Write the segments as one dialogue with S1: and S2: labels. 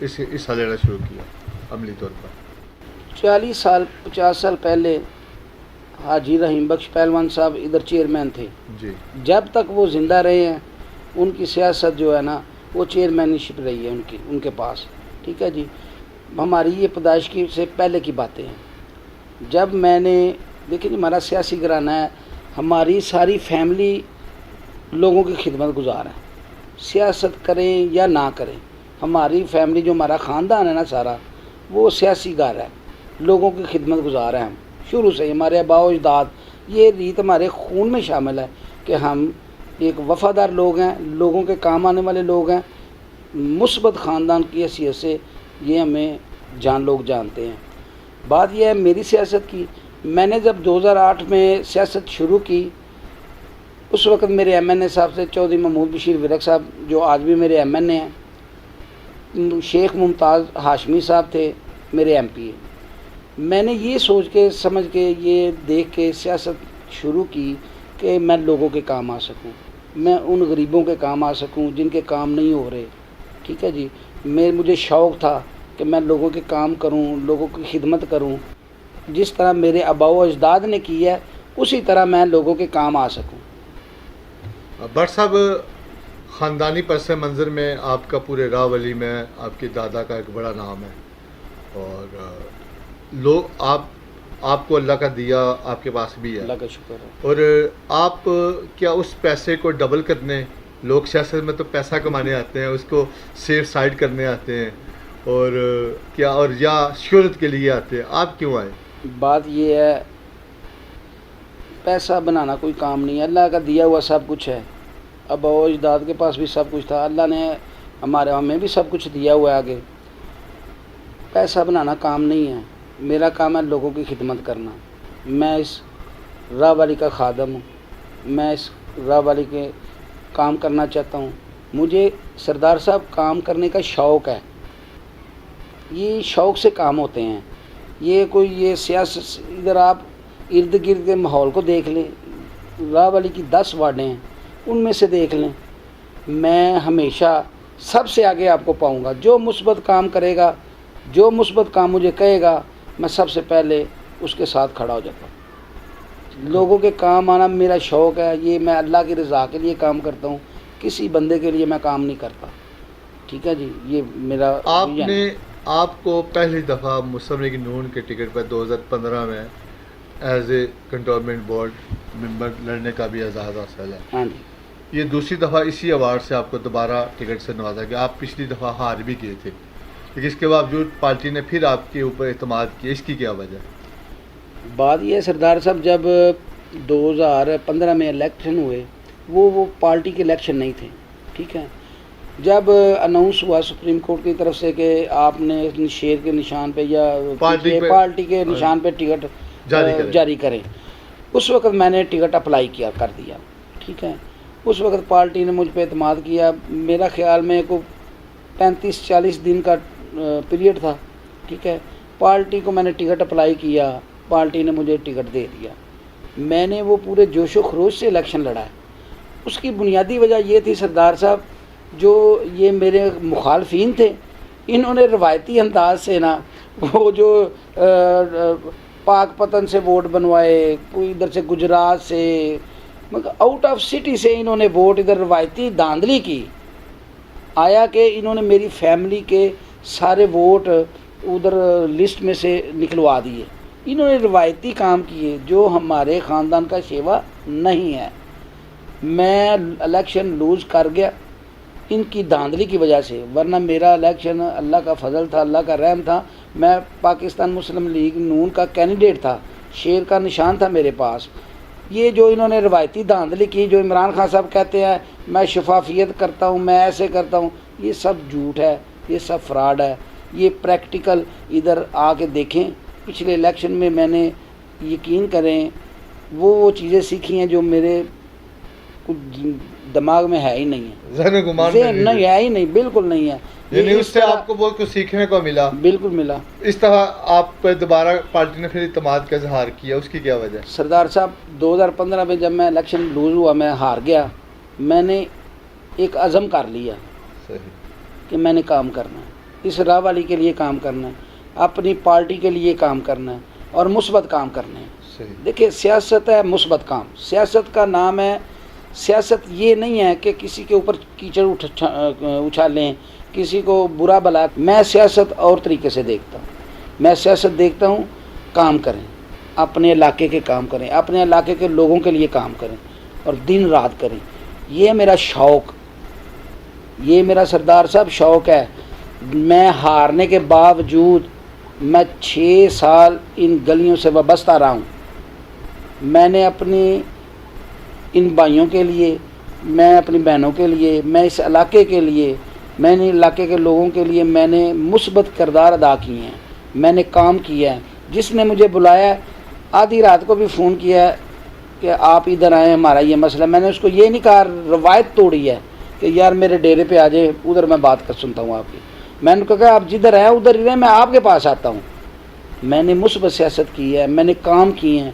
S1: اس حصہ لینا شروع کیا عملی طور پر؟
S2: 40 سال 50 سال پہلے حاجی رحیم بخش پہلوان صاحب ادھر چیئرمین تھے.
S1: جی.
S2: جب تک وہ زندہ رہے ہیں ان کی سیاست جو ہے نا وہ چیئرمینشپ رہی ہے ان کے پاس. ٹھیک ہے جی. ہماری یہ پیدائش کی سے پہلے کی باتیں ہیں. جب میں نے دیکھیں جی ہمارا سیاسی گھرانہ ہے, ہماری ساری فیملی لوگوں کی خدمت گزار ہے. سیاست کریں یا نہ کریں, ہماری فیملی جو ہمارا خاندان ہے نا سارا وہ سیاسی گھر ہے, لوگوں کی خدمت گزار ہے. ہم شروع سے ہمارے آباء و اجداد یہ ریت ہمارے خون میں شامل ہے کہ ہم ایک وفادار لوگ ہیں, لوگوں کے کام آنے والے لوگ ہیں. مثبت خاندان کی حیثیت سے یہ ہمیں لوگ جانتے ہیں. بات یہ ہے میری سیاست کی, میں نے جب 2008 میں سیاست شروع کی اس وقت میرے ایم این اے صاحب سے چودھری محمود بشیر ورک صاحب جو آج بھی میرے ایم این اے ہیں, شیخ ممتاز ہاشمی صاحب تھے میرے ایم پی. میں نے یہ سوچ کے سمجھ کے یہ دیکھ کے سیاست شروع کی کہ میں لوگوں کے کام آ سکوں, میں ان غریبوں کے کام آ سکوں جن کے کام نہیں ہو رہے. ٹھیک ہے جی. مجھے شوق تھا کہ میں لوگوں کے کام کروں, لوگوں کی خدمت کروں. جس طرح میرے آباء و اجداد نے کی ہے اسی طرح میں لوگوں کے کام آ سکوں.
S1: بٹ صاحب, خاندانی پس منظر میں آپ کا پورے راولی میں آپ کے دادا کا ایک بڑا نام ہے اور لوگ آپ کو اللہ کا دیا آپ کے پاس بھی ہے,
S2: اللہ کا شکر ہے.
S1: اور آپ کیا اس پیسے کو ڈبل کرنے, لوگ سیاست میں تو پیسہ کمانے آتے ہیں, اس کو سیف سائڈ کرنے آتے ہیں, اور کیا اور یا شہرت کے لیے آتے ہیں, آپ کیوں آئے؟
S2: بات یہ ہے پیسہ بنانا کوئی کام نہیں ہے, اللہ کا دیا ہوا سب کچھ ہے. آباء و اجداد کے پاس بھی سب کچھ تھا, اللہ نے ہمیں بھی سب کچھ دیا ہوا ہے آگے. پیسہ بنانا کام نہیں ہے, میرا کام ہے لوگوں کی خدمت کرنا. میں اس راہ والی کا خادم ہوں, میں اس راہ والی کے کام کرنا چاہتا ہوں. مجھے سردار صاحب کام کرنے کا شوق ہے, یہ شوق سے کام ہوتے ہیں. یہ سیاست ادھر آپ ارد گرد کے ماحول کو دیکھ لیں, راہ والی کی 10 وارڈیں ہیں ان میں سے دیکھ لیں, میں ہمیشہ سب سے آگے آپ کو پاؤں گا. جو مثبت کام کرے گا, جو مثبت کام مجھے کہے گا, میں سب سے پہلے اس کے ساتھ کھڑا ہو جاتا ہوں. لوگوں کے کام آنا میرا شوق ہے, یہ میں اللہ کی رضا کے لیے کام کرتا ہوں, کسی بندے کے لیے میں کام نہیں کرتا. ٹھیک ہے جی. یہ میرا
S1: آپ کو پہلی دفعہ مسلم لیگ نون کے ٹکٹ پر 2015 میں as a cantonment board member لڑنے کا بھی اعزاز حاصل ہے.
S2: ہاں جی.
S1: یہ دوسری دفعہ اسی ایوارڈ سے آپ کو دوبارہ ٹکٹ سے نوازا گیا. آپ پچھلی دفعہ ہار بھی کیے تھے, لیکن اس کے باوجود پارٹی نے پھر آپ کے اوپر اعتماد کیا, اس کی کیا وجہ؟
S2: بات یہ ہے سردار صاحب, جب 2015 میں الیکشن ہوئے وہ پارٹی کے الیکشن نہیں تھے. ٹھیک ہے. جب اناؤنس ہوا سپریم کورٹ کی طرف سے کہ آپ نے شیر کے نشان پہ یا پارٹی کے نشان پہ ٹکٹ جاری کریں, اس وقت میں نے ٹکٹ اپلائی کر دیا. ٹھیک ہے. اس وقت پارٹی نے مجھ پہ اعتماد کیا. میرا خیال میں کوئی 35-40 دن کا پیریڈ تھا. ٹھیک ہے. پارٹی کو میں نے ٹکٹ اپلائی کیا, پارٹی نے مجھے ٹکٹ دے دیا. میں نے وہ پورے جوش و خروش سے الیکشن لڑا ہے. اس کی بنیادی وجہ یہ تھی سردار صاحب, جو یہ میرے مخالفین تھے انہوں نے روایتی انداز سے نا وہ جو پاک پتن سے ووٹ بنوائے, کوئی ادھر سے گجرات سے, مگر آؤٹ آف سٹی سے انہوں نے ووٹ ادھر روایتی دھاندلی کی. آیا کہ انہوں نے میری فیملی کے سارے ووٹ ادھر لسٹ میں سے نکلوا دیے. انہوں نے روایتی کام کیے جو ہمارے خاندان کا شیوا نہیں ہے. میں الیکشن لوز کر گیا ان کی دھاندلی کی وجہ سے, ورنہ میرا الیکشن اللہ کا فضل تھا, اللہ کا رحم تھا. میں پاکستان مسلم لیگ نون کا کینڈیڈیٹ تھا, شیر کا نشان تھا میرے پاس. یہ جو انہوں نے روایتی دھاندلی کی, جو عمران خان صاحب کہتے ہیں میں شفافیت کرتا ہوں, میں ایسے کرتا ہوں, یہ سب جھوٹ ہے, یہ سب فراڈ ہے. یہ پریکٹیکل ادھر آ کے دیکھیں. پچھلے الیکشن میں میں نے یقین کریں وہ چیزیں سیکھی ہیں جو میرے دماغ میں ہے ہی نہیں ہے, ذہن نہیں ہے ہی نہیں, بالکل نہیں ہے.
S1: یعنی اس سے آپ کو بہت کچھ سیکھنے کو ملا؟
S2: بالکل ملا.
S1: اس طرح آپ پہ دوبارہ پارٹی نے پھر اعتماد کا اظہار کیا, اس کی کیا وجہ؟
S2: سردار صاحب 2015 میں جب میں الیکشن لوز ہوا, میں ہار گیا, میں نے ایک عزم کر لیا کہ میں نے کام کرنا ہے. اس راہ والی کے لیے کام کرنا ہے، اپنی پارٹی کے لیے کام کرنا ہے اور مثبت کام کرنے ہیں۔
S1: صحیح۔
S2: دیکھیں سیاست ہے مثبت کام، سیاست کا نام ہے، سیاست یہ نہیں ہے کہ کسی کے اوپر کیچڑ اچھالیں، کسی کو برا بلا۔ میں سیاست اور طریقے سے دیکھتا ہوں، میں سیاست دیکھتا ہوں کام کریں، اپنے علاقے کے کام کریں، اپنے علاقے کے لوگوں کے لیے کام کریں اور دن رات کریں۔ یہ میرا شوق، یہ میرا سردار صاحب شوق ہے۔ میں ہارنے کے باوجود میں 6 سال ان گلیوں سے وابستہ رہا ہوں۔ میں نے اپنی ان بھائیوں کے لیے، میں اپنی بہنوں کے لیے، میں اس علاقے کے لیے، میں نے علاقے کے لوگوں کے لیے میں نے مثبت کردار ادا کیے ہیں، میں نے کام کیا ہے۔ جس نے مجھے بلایا ہے، آدھی رات کو بھی فون کیا ہے کہ آپ ادھر آئیں، ہمارا یہ مسئلہ، میں نے اس کو یہ نہیں کہا، روایت توڑی ہے کہ یار میرے ڈیرے پہ آ جائیں، ادھر میں بات کر سنتا ہوں آپ کی۔ میں نے کہا آپ جدھر ہیں ادھر ہی رہیں، میں آپ کے پاس آتا ہوں۔ میں نے مثبت سیاست کی ہے، میں نے کام کیے ہیں۔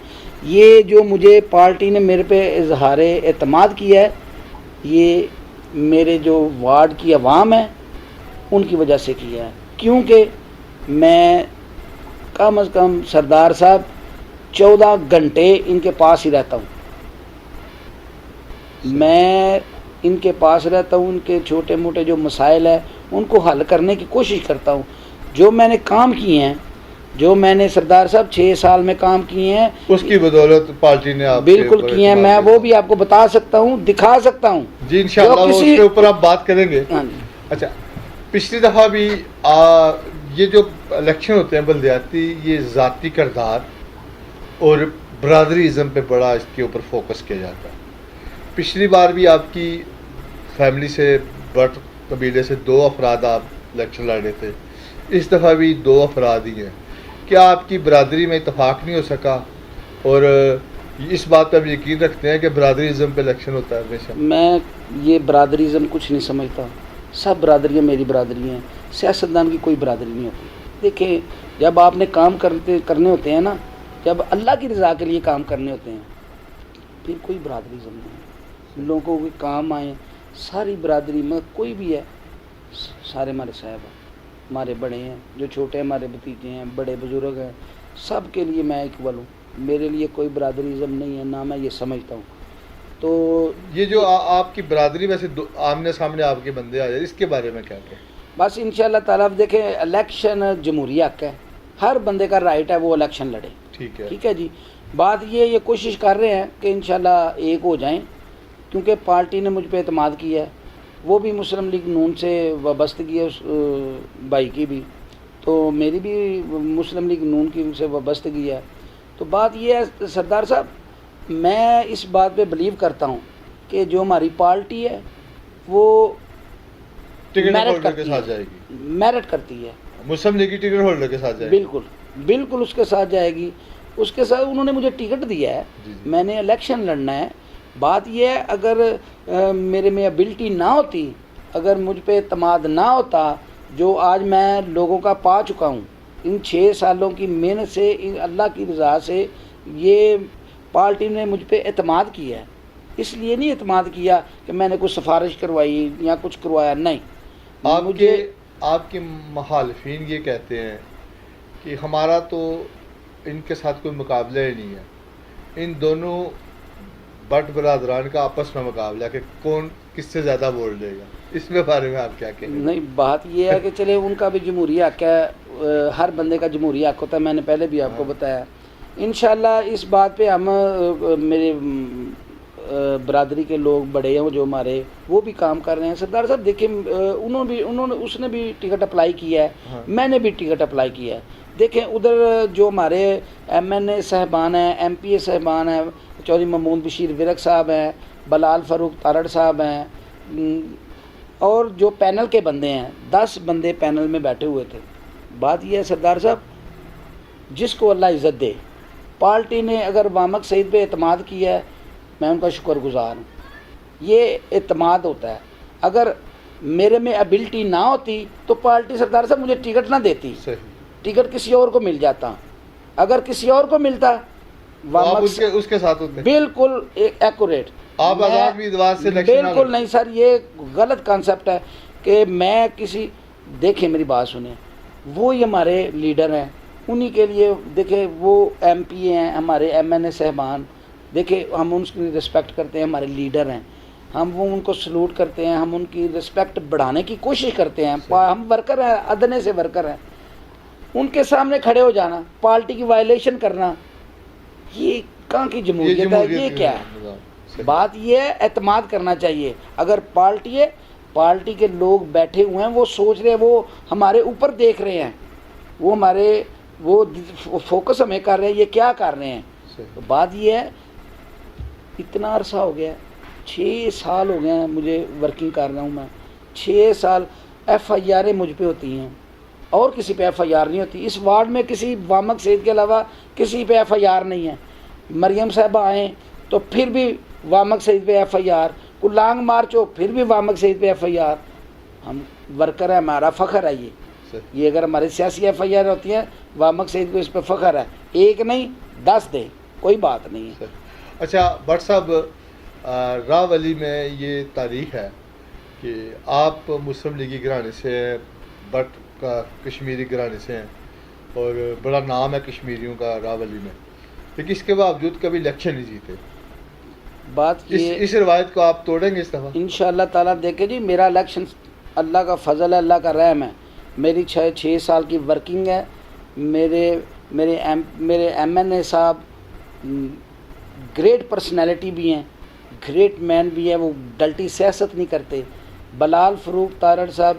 S2: یہ جو مجھے پارٹی نے میرے پہ اظہار اعتماد کیا ہے، یہ میرے جو وارڈ کی عوام ہے ان کی وجہ سے کیا ہے، کیونکہ میں کم از کم سردار صاحب 14 گھنٹے ان کے پاس ہی رہتا ہوں۔ میں ان کے پاس رہتا ہوں، ان کے چھوٹے موٹے جو مسائل ہیں ان کو حل کرنے کی کوشش کرتا ہوں۔ جو میں نے کام کیے ہیں، جو میں نے سردار صاحب 6 سال میں کام کیے ہیں،
S1: اس کی بدولت پارٹی نے آپ
S2: بالکل کیے ہیں۔ میں وہ بھی آپ کو بتا سکتا ہوں، دکھا سکتا ہوں۔
S1: جی انشاءاللہ وہ اس کے اوپر آپ بات کریں گے۔
S2: ہاں جی۔
S1: اچھا، پچھلی دفعہ بھی یہ جو الیکشن ہوتے ہیں بلدیاتی، یہ ذاتی کردار اور برادری ازم پہ بڑا اس کے اوپر فوکس کیا جاتا ہے۔ پچھلی بار بھی آپ کی فیملی سے، بٹ قبیلے سے 2 افراد آپ الیکشن لڑ رہے تھے، اس دفعہ بھی 2 افراد ہی ہیں۔ کیا آپ کی برادری میں اتفاق نہیں ہو سکا، اور اس بات پہ بھی یقین رکھتے ہیں کہ برادری ازم پہ الیکشن ہوتا ہے ہمیشہ؟
S2: میں یہ برادری ازم کچھ نہیں سمجھتا، سب برادریاں میری برادری ہیں، سیاستدان کی کوئی برادری نہیں ہوتی۔ دیکھیں جب آپ نے کام کرنے ہوتے ہیں نا، جب اللہ کی رضا کے لیے کام کرنے ہوتے ہیں، پھر کوئی برادری ازم نہیں ہے۔ لوگوں کے کام آئیں، ساری برادری میں کوئی بھی ہے، سارے ہمارے صاحب ہیں، ہمارے بڑے ہیں، جو چھوٹے ہمارے بھتیجے ہیں، بڑے بزرگ ہیں، سب کے لیے میں اکول ہوں۔ میرے لیے کوئی برادری ازم نہیں ہے، نہ میں یہ سمجھتا ہوں۔ تو
S1: یہ جو آپ کی برادری میں سے آمنے سامنے آپ کے بندے آ جائے، اس کے بارے میں کیا کہیں؟
S2: بس انشاءاللہ تعالیٰ دیکھیں، الیکشن جمہوری حق ہے، ہر بندے کا رائٹ ہے وہ الیکشن لڑے، ٹھیک ہے جی۔ بات یہ کوشش کر رہے ہیں کہ انشاءاللہ ایک ہو جائیں، کیونکہ پارٹی نے مجھ پہ اعتماد کیا ہے، وہ بھی مسلم لیگ نون سے وابستگی ہے، اس بھائی کی بھی، تو میری بھی مسلم لیگ نون کی سے وابستگی ہے۔ تو بات یہ ہے سردار صاحب، میں اس بات پہ بلیو کرتا ہوں کہ جو ہماری پارٹی ہے وہ میرٹ کرتی ہے،
S1: مسلم لیگ کی ٹکٹ ہولڈر کے ساتھ جائے گی،
S2: بالکل اس کے ساتھ جائے گی، اس کے ساتھ انہوں نے مجھے ٹکٹ دیا ہے، میں نے الیکشن لڑنا ہے۔ بات یہ ہے اگر میرے میں ابیلٹی نہ ہوتی، اگر مجھ پہ اعتماد نہ ہوتا، جو آج میں لوگوں کا پا چکا ہوں ان 6 سالوں کی محنت سے، اللہ کی رضا سے، یہ پارٹی نے مجھ پہ اعتماد کیا ہے۔ اس لیے نہیں اعتماد کیا کہ میں نے کوئی سفارش کروائی یا کچھ کروایا، نہیں۔
S1: آپ کے مخالفین یہ کہتے ہیں کہ ہمارا تو ان کے ساتھ کوئی مقابلہ ہی نہیں ہے، ان دونوں بٹ برادران کا آپس میں مقابلہ کہ کون کس سے زیادہ ووٹ دے گا، اس میں بارے میں آپ کیا کہیں گے؟ نہیں،
S2: بات یہ ہے کہ چلے ان کا بھی جمہوری حق ہے، ہر بندے کا جمہوری حق ہوتا ہے، میں نے پہلے بھی آپ کو بتایا۔ انشاءاللہ اس بات پہ ہم، میرے برادری کے لوگ بڑے ہیں جو ہمارے، وہ بھی کام کر رہے ہیں۔ سردار صاحب دیکھیں، اس نے بھی ٹکٹ اپلائی کیا ہے، میں نے بھی ٹکٹ اپلائی کیا ہے۔ دیکھیں ادھر جو ہمارے ایم این اے صاحبان ہیں، ایم پی اے صاحبان ہیں، چودھری محمود بشیر ورک صاحب ہیں، بلال فاروق تارڑ صاحب ہیں، اور جو پینل کے بندے ہیں، 10 بندے پینل میں بیٹھے ہوئے تھے۔ بات یہ ہے سردار صاحب، جس کو اللہ عزت دے، پارٹی نے اگر وامق سعید پہ اعتماد کیا ہے، میں ان کا شکر گزار ہوں۔ یہ اعتماد ہوتا ہے، اگر میرے میں ابیلٹی نہ ہوتی تو پارٹی سردار صاحب مجھے ٹکٹ نہ دیتی، ٹکٹ کسی اور کو مل جاتا۔ اگر کسی اور کو ملتا،
S1: اس کے ساتھ ہوتے،
S2: بالکل ایکوریٹ۔
S1: آپ آزاد امیدوار سے الیکشن،
S2: بالکل نہیں سر، یہ غلط کانسیپٹ ہے کہ میں کسی دیکھیں میری بات سنیں، وہ ہی ہمارے لیڈر ہیں، انہی کے لیے دیکھیں وہ ایم پی ہیں ہمارے ایم این اے صاحبان، دیکھیں ہم ان کی رسپیکٹ کرتے ہیں، ہمارے لیڈر ہیں، ہم وہ ان کو سلوٹ کرتے ہیں، ہم ان کی رسپیکٹ بڑھانے کی کوشش کرتے ہیں، ہم ورکر ہیں، ادنے سے ورکر ہیں، ان کے سامنے کھڑے ہو جانا، پارٹی کی وائلیشن کرنا، یہ کہاں کی جمہوریت ہے؟ یہ کیا ہے؟ بات یہ ہے اعتماد کرنا چاہیے. اگر پارٹی ہے، پارٹی کے لوگ بیٹھے ہوئے ہیں، وہ سوچ رہے ہیں، وہ ہمارے اوپر دیکھ رہے ہیں، وہ ہمارے وہ فوکس ہمیں کر رہے ہیں، یہ کیا کر رہے ہیں. تو بات یہ ہے اتنا عرصہ ہو گیا، 6 سال ہو گئے ہیں مجھے ورکنگ کر رہا ہوں میں، 6 سال ایف آئی آریں مجھ پہ ہوتی ہیں اور کسی پہ ایف آئی آر نہیں ہوتی. اس وارڈ میں کسی وامق سعید کے علاوہ کسی پہ ایف آئی آر نہیں ہے. مریم صاحبہ آئیں تو پھر بھی وامق سعید پہ ایف آئی آر، کوئی لانگ مارچ ہو پھر بھی وامق سعید پہ ایف آئی آر. ہم ورکر ہیں، ہمارا فخر ہے یہ اگر ہماری سیاسی ایف آئی آر ہوتی ہیں، وامق سعید کو اس پہ فخر ہے، 1 نہیں 10 دے، کوئی بات نہیں ہے.
S1: اچھا بٹ صاحب، راہ علی میں یہ تاریخ ہے کہ آپ مسلم لیگی گھرانے سے ہیں، بٹ کا کشمیری گھرانے سے ہیں، اور بڑا نام ہے کشمیریوں کا راہ علی میں، لیکن اس کے باوجود کبھی الیکشن نہیں جیتے.
S2: بات یہ
S1: اس روایت کو آپ توڑیں گے اس دفعہ؟
S2: انشاءاللہ تعالیٰ دیکھیں جی، میرا الیکشن اللہ کا فضل ہے، اللہ کا رحم ہے. میری 6 سال کی ورکنگ ہے. میرے ایم این اے صاحب گریٹ پرسنالٹی بھی ہیں، گریٹ مین بھی ہیں، وہ ڈلٹی سیاست نہیں کرتے. بلال فروخ تارڑ صاحب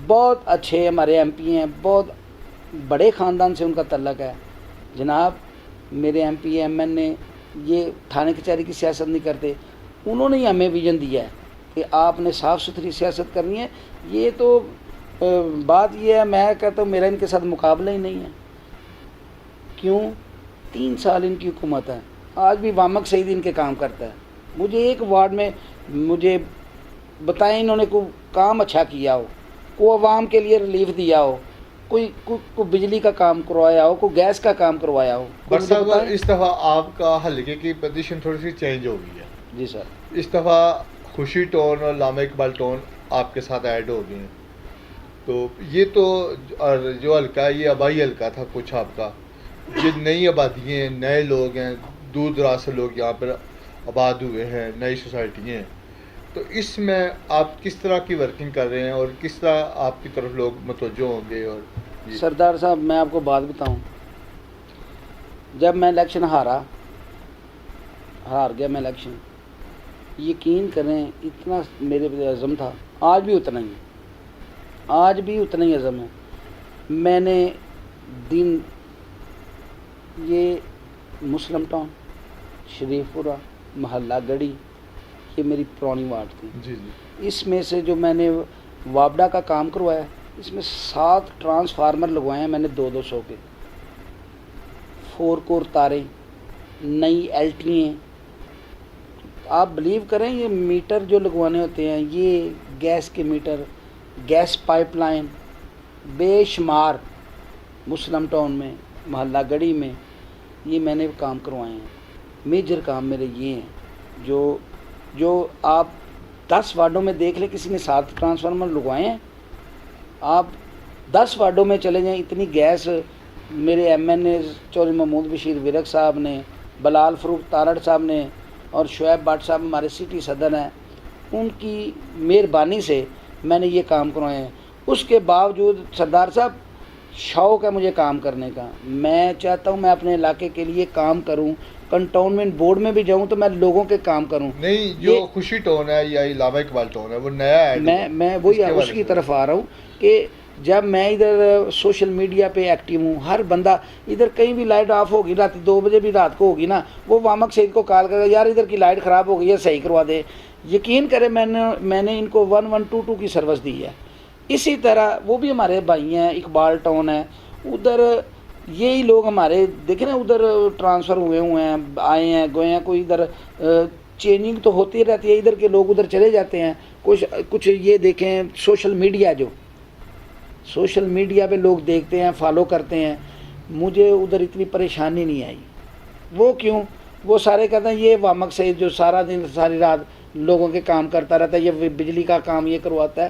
S2: بہت اچھے ہمارے ایم پی ہیں، بہت بڑے خاندان سے ان کا تعلق ہے. جناب میرے ایم پی ایم این اے یہ تھانے کچہری کی سیاست نہیں کرتے، انہوں نے ہی ہمیں ویژن دیا ہے کہ آپ نے صاف ستھری سیاست کرنی ہے. یہ تو بات یہ ہے، میں کہتا ہوں میرا ان کے ساتھ مقابلہ ہی نہیں ہے. کیوں؟ 3 سال ان کی حکومت ہے، آج بھی وامق سعید ان کے کام کرتا ہے. مجھے ایک وارڈ میں مجھے بتائیں انہوں نے کوئی کام اچھا کیا ہو، کوئی عوام کے لیے ریلیف دیا ہو، کوئی بجلی کا کام کروایا ہو، کوئی گیس کا کام کروایا ہو.
S1: بٹ صاحب اس دفعہ آپ کا حلقے کی پوزیشن تھوڑی سی چینج ہو گئی ہے.
S2: جی سر.
S1: اس دفعہ خوشی ٹون اور علامہ اقبال ٹون آپ کے ساتھ ایڈ ہو گئے ہیں. تو یہ تو جو حلقہ ہے یہ آبائی حلقہ تھا کچھ آپ کا، یہ نئی آبادیاں ہیں، نئے لوگ ہیں، دور دراز سے لوگ یہاں پر آباد ہوئے ہیں، نئی سوسائٹیاں ہیں. تو اس میں آپ کس طرح کی ورکنگ کر رہے ہیں اور کس طرح آپ کی طرف لوگ متوجہ ہوں گے؟ اور
S2: سردار صاحب میں آپ کو بات بتاؤں، جب میں الیکشن ہار گیا میں الیکشن، یقین کریں اتنا میرے پہ عزم تھا، آج بھی اتنا ہی عزم ہے. میں نے یہ مسلم ٹاؤن، شریف پورہ، محلہ گڑھی، یہ میری پرانی وارڈ تھی.
S1: جی.
S2: اس میں سے جو میں نے وابڈا کا کام کروایا، اس میں 7 ٹرانسفارمر لگوائے ہیں میں نے 200 کے، 4 کور تاریں، نئی ایل ٹی ہیں. آپ بلیو کریں یہ میٹر جو لگوانے ہوتے ہیں، یہ گیس کے میٹر، گیس پائپ لائن بے شمار مسلم ٹاؤن میں، محلہ گڑھی میں، یہ میں نے کام کروائے ہیں. میجر کام میرے یہ ہیں جو آپ 10 وارڈوں میں دیکھ لیں، کسی نے 7 ٹرانسفارمر لگوائے ہیں. آپ 10 وارڈوں میں چلے جائیں، اتنی گیس میرے ایم این اے چودھری محمود بشیر ورک صاحب نے، بلال فروخ تارڑ صاحب نے اور شعیب بٹ صاحب ہمارے سٹی صدر ہیں، ان کی مہربانی سے میں نے یہ کام کروائے ہیں. اس کے باوجود سردار صاحب شوق ہے مجھے کام کرنے کا، میں چاہتا ہوں میں اپنے علاقے کے لیے کام کروں، کنٹونمنٹ بورڈ میں بھی جاؤں تو میں لوگوں کے کام کروں.
S1: نہیں، جو خوشی ٹون ہے یا علامہ اقبال ٹون ہے وہ نیا ہے.
S2: میں وہی اس کی طرف آ رہا ہوں کہ جب میں ادھر سوشل میڈیا پہ ایکٹیو ہوں، ہر بندہ ادھر کہیں بھی لائٹ آف ہوگی، رات 2 بجے بھی رات کو ہوگی نا، وہ وامق سعید کو کال کرے گا، یار ادھر کی لائٹ خراب ہو گئی ہے صحیح کروا دے. یقین کرے میں نے ان کو 1122 کی سروس دی ہے. اسی طرح وہ بھی ہمارے بھائی ہیں، اقبال ٹاؤن ہے، ادھر یہی لوگ ہمارے دیکھیں نا، ادھر ٹرانسفر ہوئے ہیں، آئے ہیں گئے ہیں، کوئی ادھر چینجنگ تو ہوتی رہتی ہے، ادھر کے لوگ ادھر چلے جاتے ہیں. کچھ یہ دیکھیں سوشل میڈیا پہ لوگ دیکھتے ہیں، فالو کرتے ہیں. مجھے ادھر اتنی پریشانی نہیں آئی. وہ کیوں؟ وہ سارے کہتے ہیں یہ وامق سعید جو سارا دن ساری رات لوگوں کے کام کرتا رہتا ہے، یہ بجلی کا کام یہ کرواتا ہے.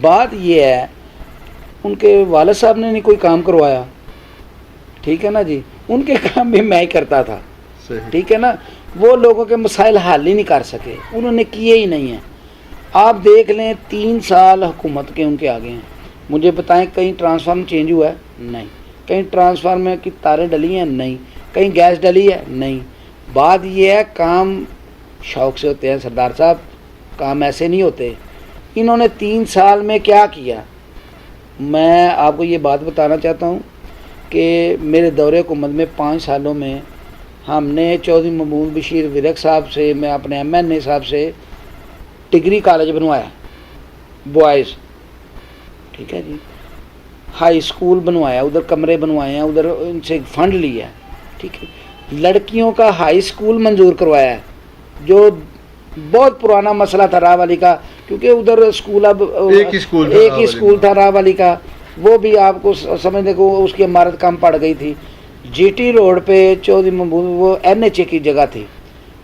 S2: بات یہ ہے ان کے والد صاحب نے نہیں کوئی کام کروایا, ٹھیک ہے نا جی, ان کے کام بھی میں ہی کرتا تھا,
S1: صحیح.
S2: ٹھیک ہے نا. وہ لوگوں کے مسائل حل ہی نہیں کر سکے, انہوں نے کیے ہی نہیں ہیں. آپ دیکھ لیں 3 سال حکومت کے ان کے آگے ہیں. مجھے بتائیں کہیں ٹرانسفارم چینج ہوا ہے؟ نہیں. کہیں ٹرانسفارم کی تاریں ڈلی ہیں؟ نہیں. کہیں گیس ڈلی ہے؟ نہیں. بات یہ ہے کام شوق سے ہوتے ہیں سردار صاحب, کام ایسے نہیں ہوتے. انہوں نے 3 سال میں کیا کیا, میں آپ کو یہ بات بتانا چاہتا ہوں کہ میرے دور حکومت میں 5 سالوں میں ہم نے چودھری محمود بشیر ورک صاحب سے, میں اپنے ایم این اے صاحب سے ڈگری کالج بنوایا بوائز, ٹھیک ہے جی, ہائی اسکول بنوایا, ادھر کمرے بنوائے ہیں, ادھر ان سے فنڈ لیا ہے, ٹھیک ہے. لڑکیوں کا ہائی اسکول منظور کروایا ہے, جو بہت پرانا مسئلہ تھا راہ والی کا, کیونکہ ادھر اسکول اب ایک ہی اسکول تھا راہ والی کا, وہ بھی آپ کو سمجھنے کو اس کی عمارت کم پڑ گئی تھی. جی ٹی روڈ پہ چودھری محمود وہ این ایچ اے کی جگہ تھی.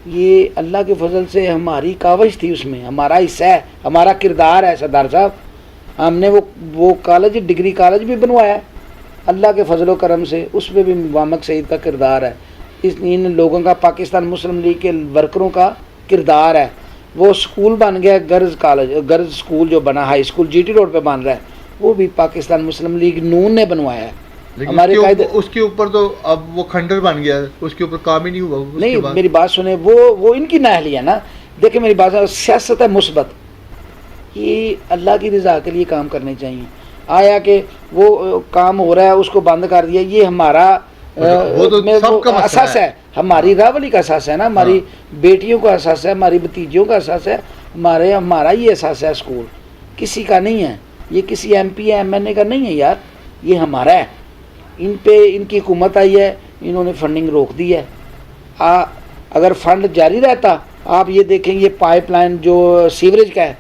S2: یہ اللہ کے فضل سے ہماری کاوش تھی, اس میں ہمارا حصہ ہے, ہمارا کردار ہے سردار صاحب. ہم نے وہ کالج ڈگری کالج بھی بنوایا ہے اللہ کے فضل و کرم سے, اس میں بھی مبامک سعید کا کردار ہے. ان لوگوں کا پاکستان مسلم لیگ کے ورکروں کا کردار ہے. وہ اسکول بن گیا گرلز کالج, گرلز اسکول جو بنا high school G T road پہ بن رہا ہے, وہ بھی پاکستان مسلم لیگ نون نے بنوایا ہے.
S1: ہمارے اس کے اوپر تو اب وہ کھنڈر بن گیا, اس کے اوپر کام ہی نہیں ہوا.
S2: نہیں میری بات سنیں, وہ ان کی نااہلی ہے نا. دیکھیں میری بات, سیاست ہے مثبت, یہ اللہ کی رضا کے لیے کام کرنے چاہیے. آیا کہ وہ کام ہو رہا ہے اس کو بند کر دیا, یہ ہمارا احساس ہے, ہماری راولی کا احساس ہے نا, ہماری بیٹیوں کا احساس ہے, ہماری بھتیجیوں کا احساس ہے, ہمارا یہ احساس ہے. اسکول کسی کا نہیں ہے, یہ کسی ایم پی ایم این اے کا نہیں ہے یار, یہ ہمارا ہے. ان پہ ان کی حکومت آئی ہے, انہوں نے فنڈنگ روک دی ہے. اگر فنڈ جاری رہتا, آپ یہ دیکھیں یہ پائپ لائن جو سیوریج کا ہے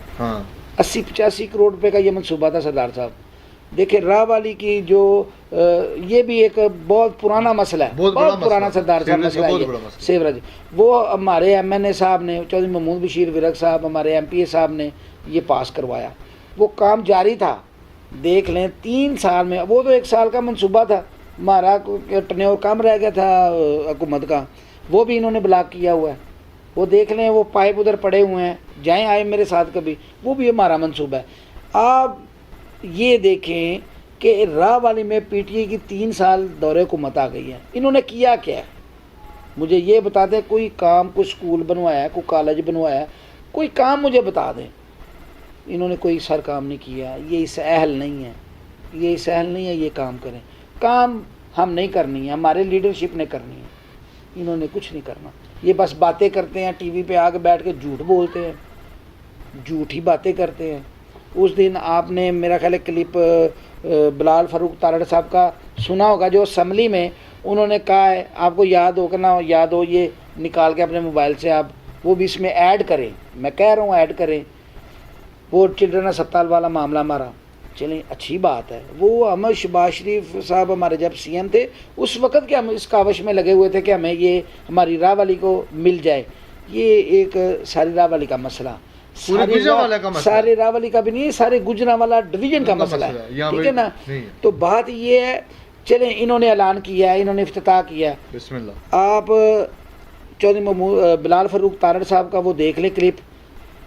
S2: 80-85 کروڑ روپے کا یہ منصوبہ تھا سردار صاحب. دیکھیں راہ والی کی جو یہ بھی ایک بہت پرانا مسئلہ ہے, بہت پرانا سردار صاحب مسئلہ ہے سیوریج. وہ ہمارے ایم این اے صاحب نے, چودھری محمود بشیر ورک صاحب, ہمارے ایم پی اے صاحب نے یہ پاس کروایا. وہ کام جاری تھا, دیکھ لیں 3 سال میں. وہ تو 1 سال کا منصوبہ تھا, ہمارا ٹنیور کم رہ گیا تھا حکومت کا, وہ بھی انہوں نے بلاک کیا ہوا ہے. وہ دیکھ لیں وہ پائپ ادھر پڑے ہوئے ہیں, جائیں آئے میرے ساتھ کبھی, وہ بھی ہمارا منصوبہ ہے. آپ یہ دیکھیں کہ راہ والی میں پی ٹی اے کی 3 سال دور حکومت آ گئی ہے. انہوں نے کیا کیا ہے مجھے یہ بتا دیں. کوئی کام, کوئی اسکول بنوایا ہے, کوئی کالج بنوایا ہے, کوئی کام مجھے بتا دیں. انہوں نے کوئی سر کام نہیں کیا. یہ اس اہل نہیں ہے, یہ اس اہل نہیں ہے یہ کام کریں. کام ہم نہیں کرنی ہے, ہمارے لیڈرشپ نے کرنی ہے, انہوں نے کچھ نہیں کرنا. یہ بس باتیں کرتے ہیں, ٹی وی پہ آ کے بیٹھ کے جھوٹ بولتے ہیں, جھوٹی باتیں کرتے ہیں. اس دن آپ نے میرا خیال ہے کلپ بلال فاروق تارڑ صاحب کا سنا ہوگا, جو اسمبلی میں انہوں نے کہا ہے, آپ کو یاد ہو کہ نہ یاد ہو, یہ نکال کے اپنے موبائل سے آپ وہ بھی اس میں ایڈ کریں. میں کہہ رہا ہوں ایڈ کریں. وہ چلڈرن ہسپتال والا معاملہ ہمارا, چلیں اچھی بات ہے. وہ ہم شہباز شریف صاحب ہمارے جب سی ایم تھے اس وقت کے ہم اس کاوش میں لگے ہوئے تھے کہ ہمیں یہ ہماری راہ والی کو مل جائے. یہ ایک ساری راہ والی کا مسئلہ, سارے راہ والی کا بھی نہیں, سارے گجرا والا ڈویژن کا مسئلہ ہے, ٹھیک ہے نا. تو بات یہ ہے, چلیں انہوں نے اعلان کیا ہے, انہوں نے افتتاح کیا ہے.
S1: بسم اللہ.
S2: آپ چودھری بلال فاروق تارڑ صاحب کا وہ دیکھ لیں کلپ.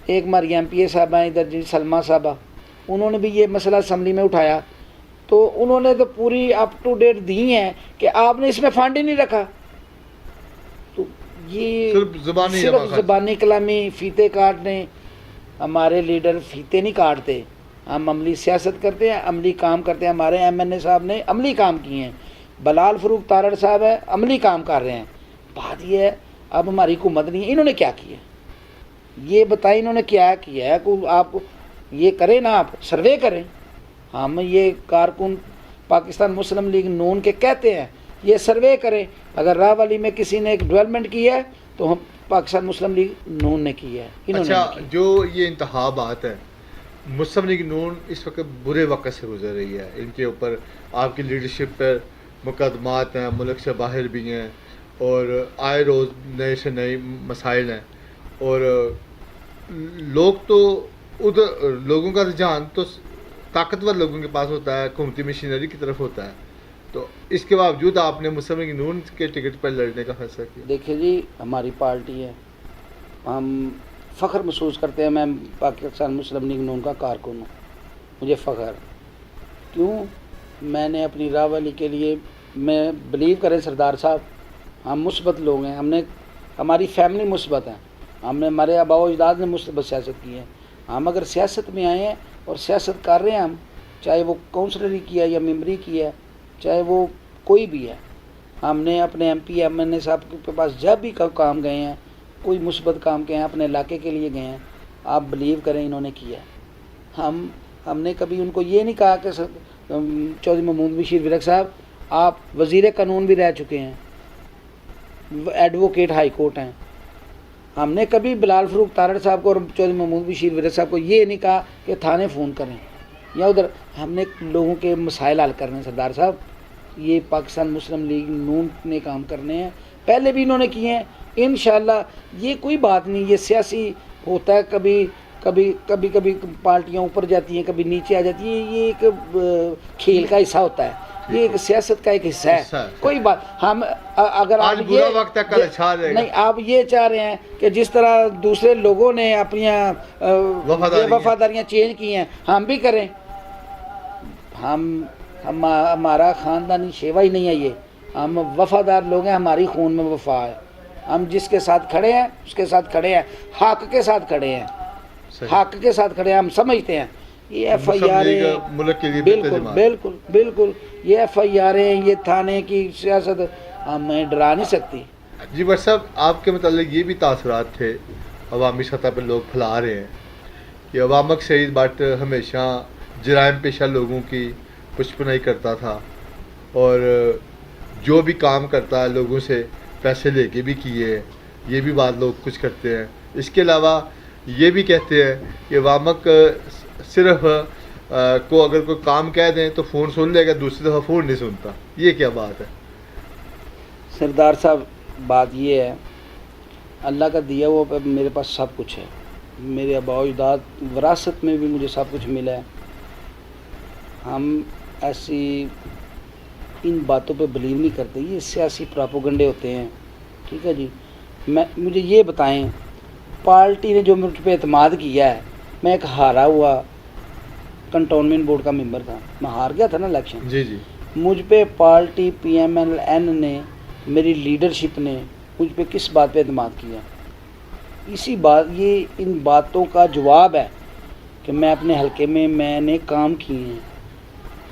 S2: ایک ہماری ایم پی اے صاحبہ ادھر جی سلمہ صاحبہ, انہوں نے بھی یہ مسئلہ اسمبلی میں اٹھایا. تو انہوں نے تو پوری اپ ٹو ڈیٹ دی ہیں کہ آپ نے اس میں فنڈ ہی نہیں رکھا. تو یہ صرف زبانی کلامی, فیتے کاٹنے. ہمارے لیڈر فیتے نہیں کاٹتے, ہم عملی سیاست کرتے ہیں, عملی کام کرتے ہیں. ہمارے ایم این اے صاحب نے عملی کام کیے ہیں, بلال فاروق تارڑ صاحب ہے عملی کام کر رہے ہیں. بات یہ ہے اب ہماری حکومت نہیں ہے, انہوں نے کیا کیا یہ بتائیں, انہوں نے کیا کیا ہے. آپ یہ کریں نا, آپ سروے کریں. ہم یہ کارکن پاکستان مسلم لیگ نون کے کہتے ہیں, یہ سروے کریں. اگر راہ والی میں کسی نے ایک ڈیولپمنٹ کی ہے تو ہم پاکستان مسلم لیگ نون نے کی ہے.
S1: اچھا, جو یہ انتخابات ہے, مسلم لیگ نون اس وقت برے وقت سے گزر رہی ہے. ان کے اوپر آپ کی لیڈرشپ پر مقدمات ہیں, ملک سے باہر بھی ہیں, اور آئے روز نئے سے نئے مسائل ہیں. اور لوگ تو ادھر, لوگوں کا رجحان تو طاقتور لوگوں کے پاس ہوتا ہے, حکومتی مشینری کی طرف ہوتا ہے, تو اس کے باوجود آپ نے مسلم لیگ نون کے ٹکٹ پر لڑنے کا فیصلہ کیا؟
S2: دیکھیے جی, ہماری پارٹی ہے, ہم فخر محسوس کرتے ہیں, میں پاکستان مسلم لیگ نون کا کارکن ہوں, مجھے فخر کیوں, میں نے اپنی راہ والی کے لیے, میں بلیو کریں سردار صاحب, ہم مثبت لوگ ہیں, ہماری فیملی مثبت ہے, ہمارے آباء و اجداد نے مثبت سیاست کی ہے. ہم اگر سیاست میں آئے ہیں اور سیاست کر رہے ہیں, ہم چاہے وہ کونسلری کی ہے یا ممبری کی ہے, چاہے وہ کوئی بھی ہے, ہم نے اپنے ایم پی ایم این اے صاحب کے پاس جب بھی کام گئے ہیں, کوئی مثبت کام کیے ہیں, اپنے علاقے کے لیے گئے ہیں, آپ بلیو کریں انہوں نے کیا ہے. ہم نے کبھی ان کو یہ نہیں کہا کہ چودھری محمود بشیر ورک صاحب آپ وزیر قانون بھی رہ چکے ہیں, ایڈوکیٹ ہائی کورٹ ہیں, ہم نے کبھی بلال فروخ تارڑ صاحب کو اور چودھری محمود بشیر ورک صاحب کو یہ نہیں کہا کہ تھانے فون کریں یا ادھر. ہم نے لوگوں کے مسائل حل کرنے ہیں سردار صاحب, یہ پاکستان مسلم لیگ نون نے کام کرنے ہیں, پہلے بھی انہوں نے کیے ہیں, انشاءاللہ یہ کوئی بات نہیں, یہ سیاسی ہوتا ہے, کبھی پارٹیاں اوپر جاتی ہیں, کبھی نیچے آ جاتی ہیں, یہ ایک کھیل کا حصہ ہوتا ہے, یہ ایک سیاست کا ایک حصہ ہے, کوئی بات. ہم اگر
S1: آج برا وقت ہے, کل اچھا رہے گا.
S2: نہیں, آپ یہ چاہ رہے ہیں کہ جس طرح دوسرے لوگوں نے اپنی وفاداریاں چینج کی ہیں ہم بھی کریں. ہمارا خاندانی شیوا ہی نہیں ہے یہ, ہم وفادار لوگ ہیں, ہماری خون میں وفا ہے, ہم جس کے ساتھ کھڑے ہیں اس کے ساتھ کھڑے ہیں, حق کے ساتھ کھڑے ہیں, حق کے ساتھ کھڑے ہیں. ہم سمجھتے ہیں یہ ایف آئی آر بالکل یہ ایف آئی آر یہ تھانے کی سیاست ہمیں ڈرا نہیں سکتی.
S1: جی بٹ صاحب, آپ کے متعلق یہ بھی تاثرات تھے عوامی سطح پر لوگ پھیلا رہے ہیں کہ عوامک سعید بٹ ہمیشہ جرائم پیشہ لوگوں کی پشپنائی کرتا تھا, اور جو بھی کام کرتا ہے لوگوں سے پیسے لے کے بھی کیے, یہ بھی بات لوگ کچھ کرتے ہیں. اس کے علاوہ یہ بھی کہتے ہیں کہ عوامک صرف کو اگر کوئی کام کہہ دیں تو فون سن لے گا, دوسری دفعہ فون نہیں سنتا. یہ کیا بات ہے
S2: سردار صاحب؟ بات یہ ہے, اللہ کا دیا ہوا میرے پاس سب کچھ ہے, میرے آباء و اجداد وراثت میں بھی مجھے سب کچھ ملا ہے. ہم ایسی ان باتوں پہ بلیو نہیں کرتے, یہ سیاسی پراپوگنڈے ہوتے ہیں, ٹھیک ہے جی. مجھے یہ بتائیں, پارٹی نے جو مجھ پہ اعتماد کیا ہے, میں ایک ہارا ہوا کنٹونمنٹ بورڈ کا ممبر تھا, میں ہار گیا تھا نا الیکشن.
S1: جی
S2: مجھ پہ party P M L N نے, میری لیڈرشپ نے مجھ پہ کس بات پہ اعتماد کیا؟ اسی بات, یہ ان باتوں کا جواب ہے کہ میں اپنے حلقے میں نے کام کیے ہیں.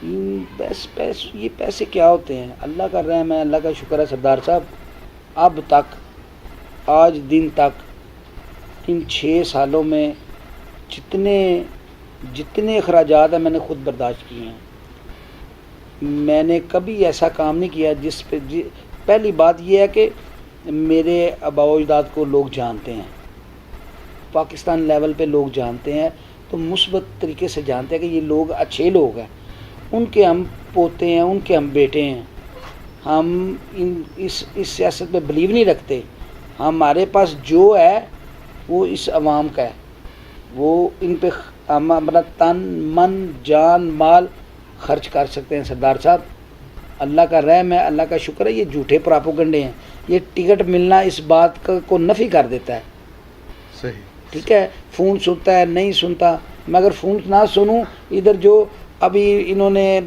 S2: یہ پیسے کیا ہوتے ہیں؟ اللہ کا رحم ہے, اللہ کا شکر ہے سردار صاحب, اب تک آج دن تک ان 6 سالوں میں جتنے اخراجات ہیں میں نے خود برداشت کیے ہیں. میں نے کبھی ایسا کام نہیں کیا جس پہ پہلی بات یہ ہے کہ میرے آباء و اجداد کو لوگ جانتے ہیں, پاکستان لیول پہ لوگ جانتے ہیں, تو مثبت طریقے سے جانتے ہیں کہ یہ لوگ اچھے لوگ ہیں, ان کے ہم پوتے ہیں, ان کے ہم بیٹے ہیں. ہم اس سیاست پہ بلیو نہیں رکھتے. ہمارے پاس جو ہے وہ اس عوام کا ہے, وہ ان پہ ہم اپنا تن من جان مال خرچ کر سکتے ہیں سردار صاحب. اللہ کا رحم ہے, اللہ کا شکر ہے. یہ جھوٹے پراپوگنڈے ہیں, یہ ٹکٹ ملنا اس بات کو نفی کر دیتا ہے.
S1: صحیح,
S2: ٹھیک ہے, فون سنتا ہے نہیں سنتا, میں اگر فون نہ سنوں, ادھر جو ابھی انہوں نے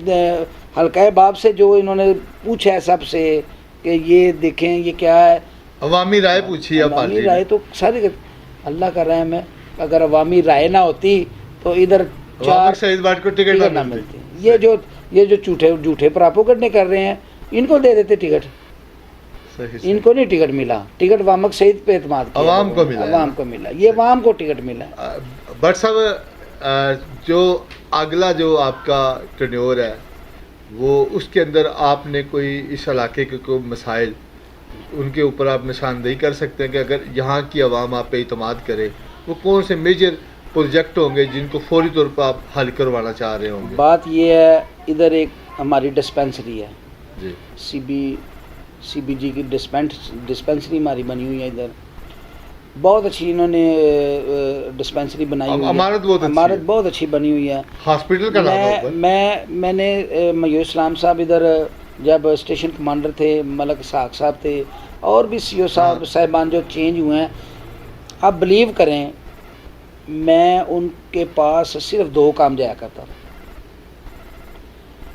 S2: حلقہ باب سے جو انہوں نے پوچھا ہے سب سے کہ یہ دیکھیں یہ کیا ہے,
S1: عوامی رائے پوچھی ہے,
S2: عوامی رائے تو سارے, اللہ کا رحم ہے, اگر عوامی رائے نہ ہوتی تو ادھر 4
S1: شہید بٹ کو ٹکٹ
S2: نہ ملتے. یہ جو جھوٹے پراپوگنڈے کر رہے ہیں, ان کو دے دیتے ٹکٹ. ان کو نہیں ٹکٹ ملا, ٹکٹ وامک سعید پہ اعتماد کیا, عوام کو ملا, یہ عوام کو ٹکٹ ملا.
S1: بٹ صاحب, جو اگلا جو آپ کا ٹرنیور ہے وہ اس کے اندر آپ نے کوئی اس علاقے کے کوئی مسائل ان کے اوپر آپ نشاندہی کر سکتے ہیں کہ اگر یہاں کی عوام آپ پہ اعتماد کرے, وہ کون سے میجر پروجیکٹ ہوں گے جن کو فوری طور پر آپ حل کروانا چاہ رہے ہوں گے؟
S2: بات یہ ہے, ادھر ایک ہماری ڈسپینسری ہے
S1: جی,
S2: سی بی جی کی ڈسپینسری ہماری بنی ہوئی ہے ادھر. بہت اچھی انہوں نے ڈسپینسری بنائی ہوئی ہے،
S1: عمارت بہت اچھی
S2: عمارت
S1: ہے۔
S2: بہت اچھی بنی ہوئی ہے۔
S1: ہاسپٹل کا نام ہے اوپر۔
S2: میں نے میور اسلام صاحب ادھر جب اسٹیشن کمانڈر تھے، ملک اسحاق صاحب تھے، اور بھی سی او صاحب صاحبان جو چینج ہوئے ہیں، آپ بلیو کریں میں ان کے پاس صرف 2 کام جایا کرتا تھا۔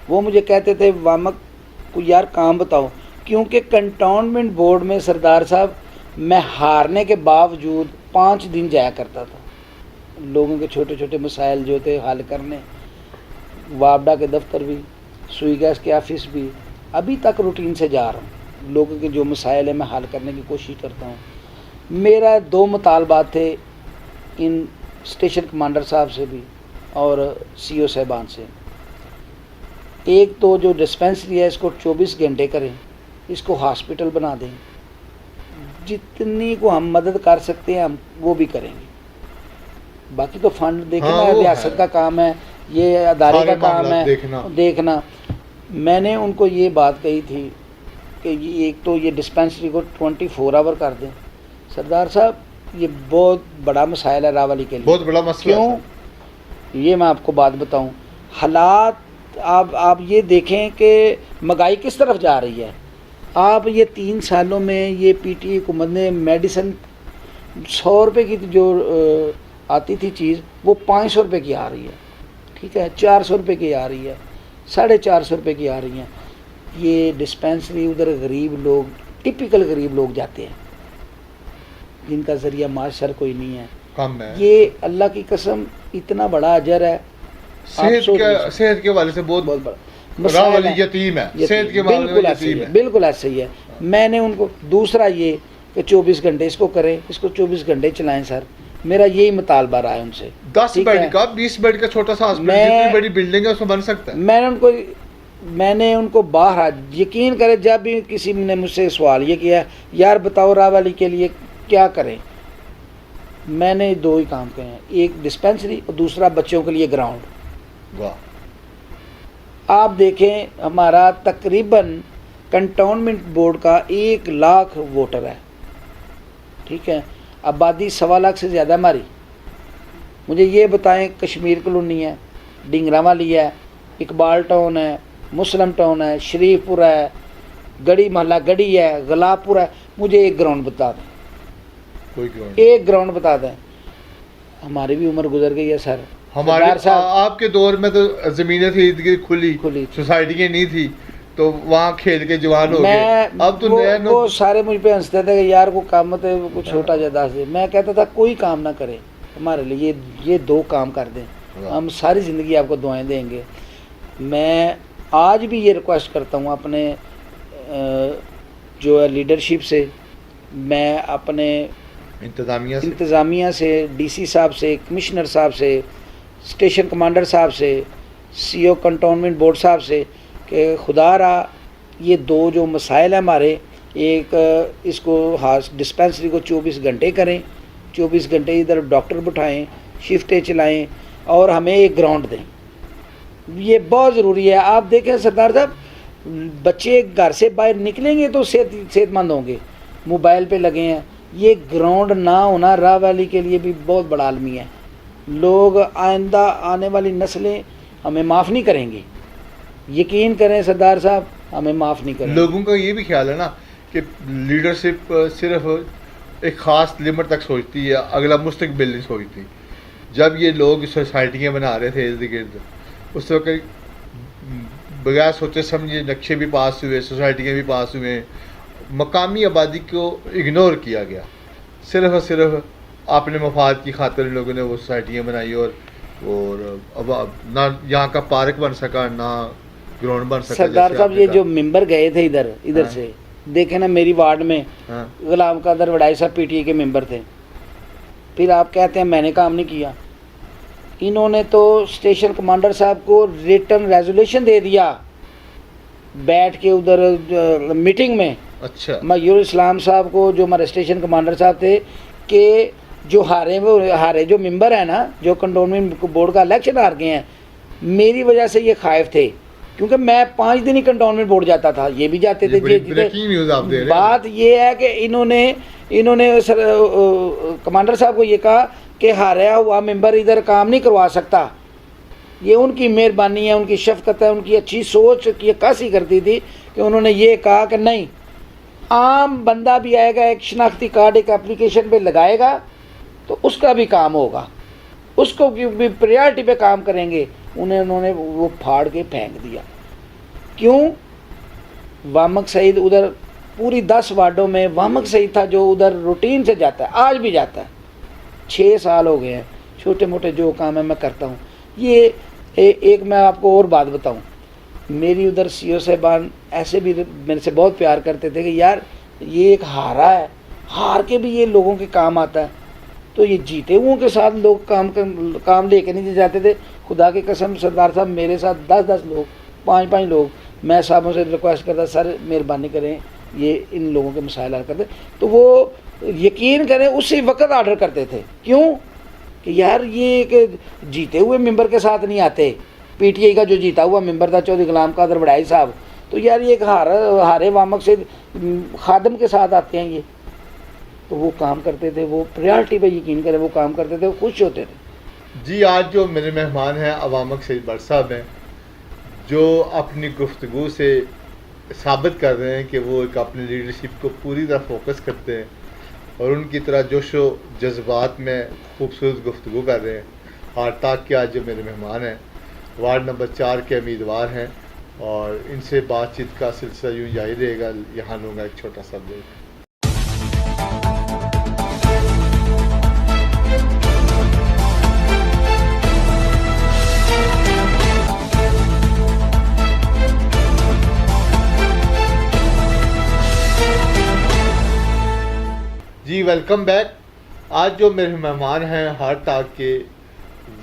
S2: وہ مجھے کہتے تھے وامک کو یار کام بتاؤ، کیونکہ کنٹونمنٹ بورڈ میں سردار صاحب میں ہارنے کے باوجود 5 دن جایا کرتا تھا، لوگوں کے چھوٹے چھوٹے مسائل جو تھے حل کرنے، وابڈا کے دفتر بھی، سوئی گیس کے آفس بھی، ابھی تک روٹین سے جا رہا ہوں، لوگوں کے جو مسائل ہیں میں حل کرنے کی کوشش کرتا ہوں۔ میرا 2 مطالبات تھے ان اسٹیشن کمانڈر صاحب سے بھی اور سی او صاحبان سے۔ ایک تو جو ڈسپینسری ہے اس کو 24 گھنٹے کریں، اس کو ہاسپٹل بنا دیں، جتنی کو ہم مدد کر سکتے ہیں ہم وہ بھی کریں گے۔ باقی تو فنڈ دیکھنا
S1: ہاں، وہ
S2: ریاست
S1: ہے۔
S2: کا کام ہے، یہ ادارے
S1: سارے
S2: کا کام ہے
S1: معاملات
S2: دیکھنا۔ میں نے ان کو یہ بات کہی تھی کہ ایک تو یہ ڈسپینسری کو 24 آور کر دیں۔ سردار صاحب یہ بہت بڑا مسائل ہے راولی کے لیے،
S1: بہت بڑا مسئلہ ہے
S2: کیوں؟ یہ میں آپ کو بات بتاؤں، حالات آپ یہ دیکھیں کہ مہنگائی کس طرف جا رہی ہے۔ آپ یہ 3 سالوں میں یہ پی ٹی حکومت نے میڈیسن 100 روپے کی جو آتی تھی چیز وہ 500 روپے کی آ رہی ہے، ٹھیک ہے، 400 روپے کی آ رہی ہے، 450 روپے کی آ رہی ہیں۔ یہ ڈسپینسری ادھر غریب لوگ، ٹپیکل غریب لوگ جاتے ہیں جن کا ذریعہ معاشر کوئی نہیں ہے۔
S1: کم ہے۔
S2: یہ اللہ کی قسم اتنا بڑا اجر ہے،
S1: صحت کے حوالے سے بہت
S2: بڑا
S1: راولی یتیم ہے، صحت کے معاملے میں یتیم ہے۔
S2: بالکل ایسا ہی ہے۔ میں نے ان کو دوسرا یہ کہ 24 گھنٹے اس کو کریں، اس کو 24 گھنٹے چلائیں سر، میرا یہی مطالبہ رہا ہے ان سے۔
S1: 10 بیڈ کا 20 بیڈ کا چھوٹا سا ہاسپٹل جتنی بڑی بلڈنگ ہے اس میں بن سکتا ہے۔
S2: میں نے ان کو باہر، یقین کرے جب بھی کسی نے مجھ سے سوال یہ کیا یار بتاؤ راولی کے لیے کیا کریں، میں نے 2 ہی کام کہے ہیں، ایک ڈسپینسری اور دوسرا بچوں کے لیے گراؤنڈ۔
S1: واہ،
S2: آپ دیکھیں ہمارا تقریباً کنٹونمنٹ بورڈ کا 1 لاکھ ووٹر ہے، ٹھیک ہے، آبادی 1.25 لاکھ سے زیادہ ہماری۔ مجھے یہ بتائیں کشمیر کالونی ہے، ڈنگرا والی ہے، اقبال ٹاؤن ہے، مسلم ٹاؤن ہے، شریف پورہ ہے، گڑی محلہ گڑی ہے، غلاب پورہ ہے، مجھے ایک گراؤنڈ بتا دیں،
S1: کوئی گراؤنڈ
S2: ایک گراؤنڈ بتا دیں۔ ہماری بھی عمر گزر گئی ہے سر۔
S1: ہمارے
S2: سردار صاحب
S1: آپ کے دور میں تو زمینیں تھی ارد گرد
S2: کھلی
S1: کھلی، سوسائٹیاں نہیں تھی تو وہاں کھیل کے جوان ہو گئے۔
S2: میں
S1: اب تو نیا
S2: وہ سارے مجھ پہ ہنستے تھے کہ یار کو کام ہے کچھ چھوٹا جدا سے، میں کہتا تھا کوئی کام نہ کرے ہمارے لیے، یہ 2 کام کر دیں، ہم ساری زندگی آپ کو دعائیں دیں گے۔ میں آج بھی یہ ریکویسٹ کرتا ہوں اپنے جو ہے لیڈرشپ سے، میں اپنے انتظامیہ سے، ڈی سی صاحب سے، کمشنر صاحب سے، اسٹیشن کمانڈر صاحب سے، سی او کنٹونمنٹ بورڈ صاحب سے کہ خدا را یہ 2 جو مسائل ہیں ہمارے، ایک اس کو ڈسپینسری کو 24 گھنٹے کریں، 24 گھنٹے ادھر ڈاکٹر بٹھائیں، شفٹیں چلائیں، اور ہمیں ایک گراؤنڈ دیں، یہ بہت ضروری ہے۔ آپ دیکھیں سردار صاحب، بچے گھر سے باہر نکلیں گے تو صحت مند ہوں گے، موبائل پہ لگے ہیں، یہ گراؤنڈ نہ ہونا راہ والی کے لیے بھی بہت بڑا عالمی ہے۔ لوگ آئندہ آنے والی نسلیں ہمیں معاف نہیں کریں گے، یقین کریں سردار صاحب، ہمیں معاف نہیں کریں۔
S1: لوگوں کا یہ بھی خیال ہے نا کہ لیڈرشپ صرف ایک خاص لمٹ تک سوچتی ہے، اگلا مستقبل نہیں سوچتی۔ جب یہ لوگ سوسائٹیاں بنا رہے تھے ارد گرد، اس وقت بغیر سوچے سمجھے نقشے بھی پاس ہوئے، سوسائٹیاں بھی پاس ہوئے، مقامی آبادی کو اگنور کیا گیا، صرف اور صرف اپنے مفاد کی خاطر ان لوگوں نے وہ سوسائٹیاں بنائی، اور اب نہ یہاں کا پارک بن سکا، نہ گراؤنڈ بن سکا۔
S2: سردار صاحب یہ جو ممبر گئے تھے ادھر سے، دیکھیں نا میری وارڈ میں غلام قادر وڈائی صاحب پی ٹی اے کے ممبر تھے، پھر آپ کہتے ہیں میں نے کام نہیں کیا۔ انہوں نے تو اسٹیشن کمانڈر صاحب کو ریٹن ریزولیشن دے دیا بیٹھ کے ادھر میٹنگ میں،
S1: اچھا،
S2: میور اسلام صاحب کو جو ہمارے اسٹیشن کمانڈر صاحب تھے، کہ جو ہارے جو ممبر ہیں نا، جو کنٹونمنٹ بورڈ کا الیکشن ہار گئے ہیں، میری وجہ سے یہ خائف تھے کیونکہ میں 5 دن ہی کنٹونمنٹ بورڈ جاتا تھا, یہ بھی جاتے تھے.
S1: بریکنگ نیوز آپ دے رہے ہیں.
S2: بات یہ ہے کہ انہوں نے کمانڈر صاحب کو یہ کہا کہ ہاریا ہوا ممبر ادھر کام نہیں کروا سکتا. یہ ان کی مہربانی ہے, ان کی شفقت ہے, ان کی اچھی سوچ کی عکاسی کرتی تھی کہ انہوں نے یہ کہا کہ نہیں, عام بندہ بھی آئے گا, ایک شناختی کارڈ ایک اپلیکیشن پہ لگائے گا تو اس کا بھی کام ہوگا, اس کو بھی پریارٹی پہ کام کریں گے. انہوں نے وہ پھاڑ کے پھینک دیا. کیوں؟ وامق سعید ادھر پوری 10 وارڈوں میں وامق سعید تھا جو ادھر روٹین سے جاتا ہے, آج بھی جاتا ہے. 6 سال ہو گئے ہیں, چھوٹے موٹے جو کام ہے میں کرتا ہوں. یہ ایک میں آپ کو اور بات بتاؤں, میری ادھر سی او صاحبان ایسے بھی میرے سے بہت پیار کرتے تھے کہ یار یہ ایک ہارا ہے, ہار کے بھی یہ لوگوں کے کام آتا ہے. تو یہ جیتے ہوں کے ساتھ لوگ کام لے کے نہیں جاتے تھے. خدا کی قسم سردار صاحب میرے ساتھ 10 لوگ 5 لوگ, میں صاحبوں سے ریکویسٹ کرتا سر مہربانی کریں یہ ان لوگوں کے مسائل حل کرتے, تو وہ یقین کریں اسی وقت آرڈر کرتے تھے. کیوں کہ یار یہ کہ جیتے ہوئے ممبر کے ساتھ نہیں آتے. پی ٹی آئی کا جو جیتا ہوا ممبر تھا چودھری غلام قادر بڑائی صاحب, تو یار یہ ایک ہارے وامق سے خادم کے ساتھ آتے ہیں یہ, تو وہ کام کرتے تھے, وہ پریارٹی پہ یقین کریں وہ کام کرتے تھے, وہ خوش ہوتے تھے.
S1: جی آج جو میرے مہمان ہیں وامق سعید بٹ صاحب ہیں, جو اپنی گفتگو سے ثابت کر رہے ہیں کہ وہ ایک اپنی لیڈرشپ کو پوری طرح فوکس کرتے ہیں اور ان کی طرح جوش و جذبات میں خوبصورت گفتگو کر رہے ہیں. ہارٹ ٹاک کے آج جو میرے مہمان ہیں وارڈ نمبر 4 کے امیدوار ہیں, اور ان سے بات چیت کا سلسلہ یوں جاری رہے گا. یہاں لوں گا ایک چھوٹا سا بریک. جی ویلکم بیک. آج جو میرے مہمان ہیں ہارٹ ٹاک کے,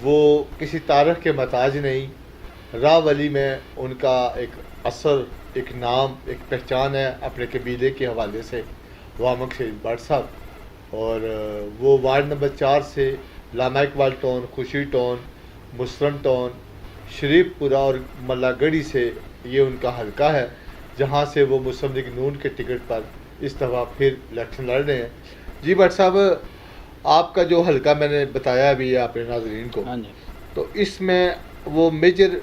S1: وہ کسی تعارف کے محتاج نہیں. راہ ولی میں ان کا ایک اثر, ایک نام, ایک پہچان ہے اپنے قبیلے کے حوالے سے, وامق سعید بٹ صاحب. اور وہ وارڈ نمبر 4 سے علامہ اقبال ٹاؤن, خوشی ٹاؤن, مسلم ٹاؤن, شریف پورہ اور ملا گڑھی سے یہ ان کا حلقہ ہے, جہاں سے وہ مسلم لیگ نون کے ٹکٹ پر اس دفعہ پھر الیکشن لڑ رہے ہیں. جی بٹ صاحب, آپ کا جو حلقہ میں نے بتایا ابھی اپنے ناظرین کو, تو اس میں وہ میجر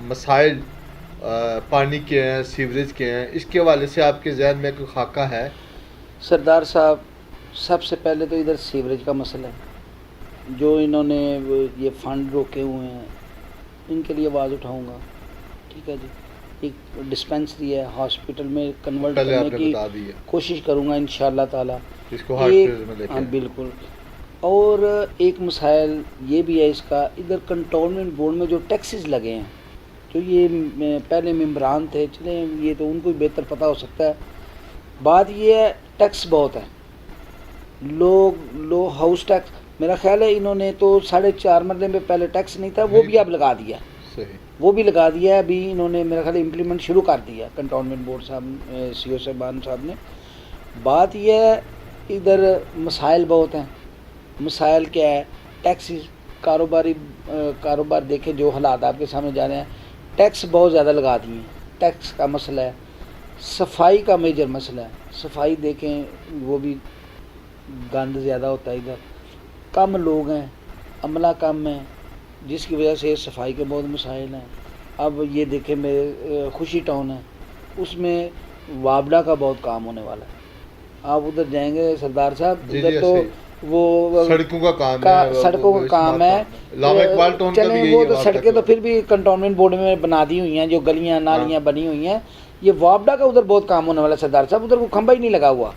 S1: مسائل پانی کے ہیں, سیوریج کے ہیں, اس کے حوالے سے آپ کے ذہن میں کوئی خاکہ ہے؟
S2: سردار صاحب سب سے پہلے تو ادھر سیوریج کا مسئلہ ہے, جو انہوں نے یہ فنڈ روکے ہوئے ہیں ان کے لیے آواز اٹھاؤں گا. ٹھیک ہے جی, ایک ڈسپینسری ہے ہاسپٹل میں کنورٹ کرنے کی کوشش کروں گا انشاءاللہ تعالیٰ. ہاں بالکل. اور ایک مسائل یہ بھی ہے اس کا, ادھر کنٹونمنٹ بورڈ میں جو ٹیکسز لگے ہیں, جو یہ پہلے ممبران تھے, چلیں یہ تو ان کو بہتر پتہ ہو سکتا ہے. بات یہ ہے ٹیکس بہت ہے, لوگ ہاؤس ٹیکس, میرا خیال ہے انہوں نے تو 4.5 مرلے میں پہلے ٹیکس نہیں تھا, وہ بھی اب لگا دیا. وہ بھی لگا دیا ہے ابھی انہوں نے, میرا خیال امپلیمنٹ شروع کر دیا کنٹونمنٹ بورڈ صاحب, سی او صاحبان صاحب نے. بات یہ ہے ادھر مسائل بہت ہیں. مسائل کیا ہے؟ ٹیکس, کاروبار دیکھیں جو حالات آپ کے سامنے جا رہے ہیں, ٹیکس بہت زیادہ لگا دیے ہیں. ٹیکس کا مسئلہ ہے, صفائی کا میجر مسئلہ ہے. صفائی دیکھیں وہ بھی گند زیادہ ہوتا ہے ادھر, کم لوگ ہیں, عملہ کم ہے, جس کی وجہ سے صفائی کے بہت مسائل ہیں. اب یہ دیکھیں میرے خوشی ٹاؤن ہے, اس میں وابڈا کا بہت کام ہونے والا ہے. آپ ادھر جائیں گے سردار صاحب, ادھر تو وہ
S1: سڑکوں کا کام ہے,
S2: سڑکوں کا کام ہے. چلیں وہ تو سڑکیں تو پھر بھی کنٹونمنٹ بورڈ میں بنا دی ہوئی ہیں, جو گلیاں نالیاں بنی ہوئی ہیں. یہ وابڈا کا ادھر بہت کام ہونے والا ہے سردار صاحب, ادھر کوئی کھمبا ہی نہیں لگا ہوا.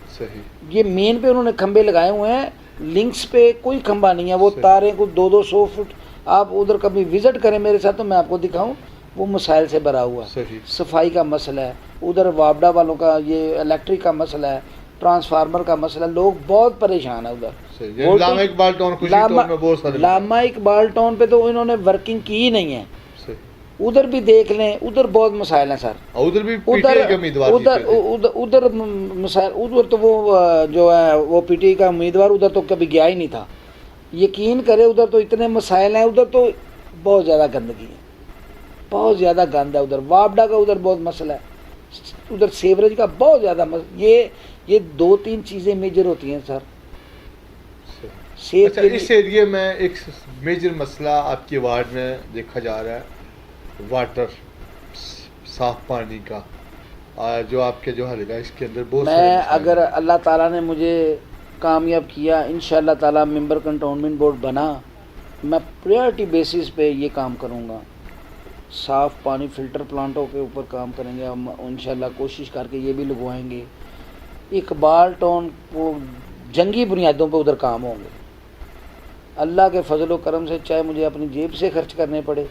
S2: یہ مین پہ انہوں نے کھمبے لگائے ہوئے ہیں, لنکس پہ کوئی کھمبا نہیں ہے. وہ تاریں کو 200 فٹ, آپ ادھر کبھی وزٹ کریں میرے ساتھ تو میں آپ کو دکھاؤں, وہ مسائل سے بھرا ہوا ہے. صفائی کا مسئلہ ہے ادھر, وابڈا والوں کا یہ الیکٹرک کا مسئلہ ہے, ٹرانسفارمر کا مسئلہ, لوگ بہت پریشان ہیں ادھر.
S1: علامہ اقبال ٹاؤن,
S2: علامہ اقبال ٹاؤن پہ تو انہوں نے ورکنگ کی ہی نہیں ہے. ادھر بھی دیکھ لیں, ادھر بہت مسائل ہیں سر.
S1: ادھر بھی
S2: ادھر مسائل, ادھر تو وہ جو ہے وہ پی ٹی آئی کا امیدوار ادھر تو کبھی گیا ہی نہیں تھا. یقین کرے ادھر تو اتنے مسائل ہیں, ادھر تو بہت زیادہ گندگی ہے. بہت زیادہ گند ہے ادھر. وابڈا کا ادھر بہت مسئلہ ہے, ادھر سیوریج کا بہت زیادہ مسئلہ. یہ 2-3 چیزیں میجر ہوتی ہیں سر.
S1: اچھا, اس ایریے میں ایک میجر مسئلہ آپ کے وارڈ میں دیکھا جا رہا ہے, واٹر, صاف پانی کا, جو آپ کے جو حلقہ ہے اس کے اندر بہت
S2: میں اگر اللہ تعالیٰ نے مجھے کامیاب کیا, انشاءاللہ تعالیٰ ممبر کنٹونمنٹ بورڈ بنا, میں پریورٹی بیسس پہ یہ کام کروں گا. صاف پانی فلٹر پلانٹوں کے اوپر کام کریں گے ہم انشاءاللہ, کوشش کر کے یہ بھی لگوائیں گے. اقبال ٹاؤن کو جنگی بنیادوں پہ ادھر کام ہوں گے. اللہ کے فضل و کرم سے چاہے مجھے اپنی جیب سے خرچ کرنے پڑے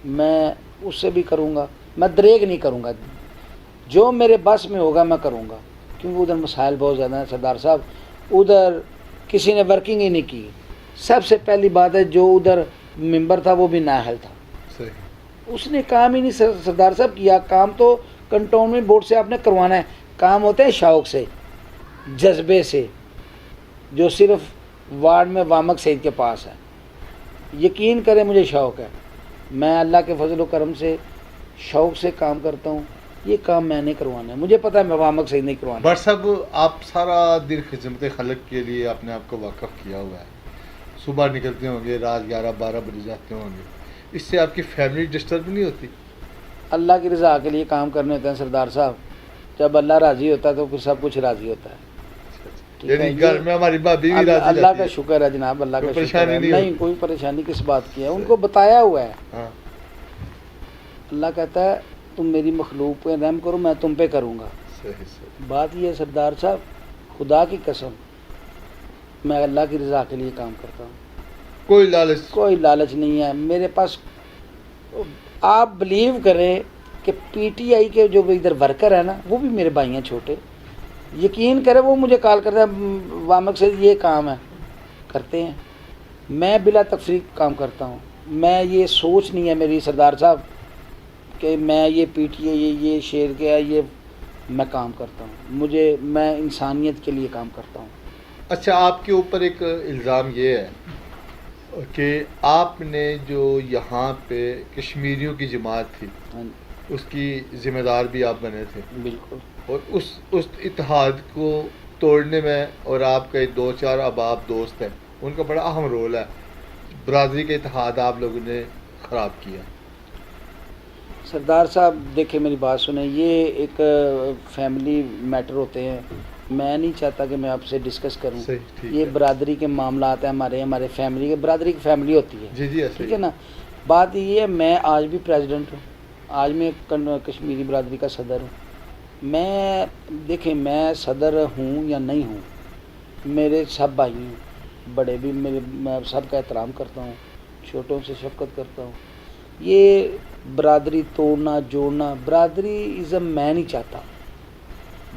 S2: میں اس سے بھی کروں گا. میں دریغ نہیں کروں گا, جو میرے بس میں ہوگا میں کروں گا, کیونکہ ادھر مسائل بہت زیادہ ہیں سردار صاحب. ادھر کسی نے ورکنگ ہی نہیں کی. سب سے پہلی بات ہے جو ادھر ممبر تھا وہ بھی نااہل تھا, اس نے کام ہی نہیں سردار صاحب کیا. کام تو کنٹونمنٹ بورڈ سے آپ نے کروانا ہے, کام ہوتے ہیں شوق سے, جذبے سے, جو صرف وارڈ میں وامق سعید کے پاس ہے. یقین کریں مجھے شوق ہے, میں اللہ کے فضل و کرم سے شوق سے کام کرتا ہوں. یہ کام میں نہیں کروانا ہے, مجھے پتہ ہے میں وامق سعید نہیں کروانا.
S1: بٹ صاحب آپ سارا دن خدمت خلق کے لیے اپنے آپ کو واقف کیا ہوا ہے, صبح نکلتے ہوں گے, رات 11-12 بجے جاتے ہوں گے, اس سے آپ کی فیملی ڈسٹرب نہیں ہوتی؟
S2: اللہ کی رضا کے لیے کام کرنے ہوتے ہیں سردار صاحب. جب اللہ راضی ہوتا ہے تو پھر سب کچھ راضی ہوتا ہے.
S1: یعنی گھر میں ہماری بھابھی بھی راضی
S2: اللہ کا شکر ہے جناب, اللہ کا شکر ہے. نہیں کوئی پریشانی کس بات کی ہے, ان کو بتایا ہوا ہے. اللہ کہتا ہے تم میری مخلوق پہ رحم کرو, میں تم پہ کروں گا. بات یہ ہے سردار صاحب, خدا کی قسم میں اللہ کی رضا کے لیے کام کرتا ہوں. کوئی لالچ نہیں ہے میرے پاس. آپ بلیو کریں کہ پی ٹی آئی کے جو ادھر ورکر ہیں نا, وہ بھی میرے بھائی ہیں چھوٹے. یقین کریں وہ مجھے کال کرتے ہیں, وامق سے یہ کام ہے, کرتے ہیں. میں بلا تفریق کام کرتا ہوں. میں یہ سوچ نہیں ہے میری سردار صاحب کہ میں یہ پی ٹی آئی یہ شیر کے ہے, یہ میں کام کرتا ہوں. میں انسانیت کے لیے کام کرتا ہوں.
S1: اچھا, آپ کے اوپر ایک الزام یہ ہے کہ آپ نے جو یہاں پہ کشمیریوں کی جماعت تھی اس کی ذمہ دار بھی آپ بنے تھے.
S2: بالکل.
S1: اور اس اتحاد کو توڑنے میں, اور آپ کے 2-4 احباب دوست ہیں, ان کا بڑا اہم رول ہے. برادری کا اتحاد آپ لوگوں نے خراب کیا.
S2: سردار صاحب دیکھیں میری بات سنیں, یہ ایک فیملی میٹر ہوتے ہیں. میں نہیں چاہتا کہ میں آپ سے ڈسکس کروں. یہ برادری کے معاملات ہیں, ہمارے فیملی کے, برادری کی فیملی ہوتی ہے.
S1: جی
S2: ٹھیک ہے نا. بات یہ ہے میں آج بھی پریزیڈنٹ ہوں, آج میں کشمیری برادری کا صدر ہوں. دیکھیں میں صدر ہوں یا نہیں ہوں, میرے سب بھائی ہیں, بڑے بھی میرے, میں سب کا احترام کرتا ہوں, چھوٹوں سے شفقت کرتا ہوں. یہ برادری توڑنا جوڑنا, برادری ازم میں نہیں چاہتا.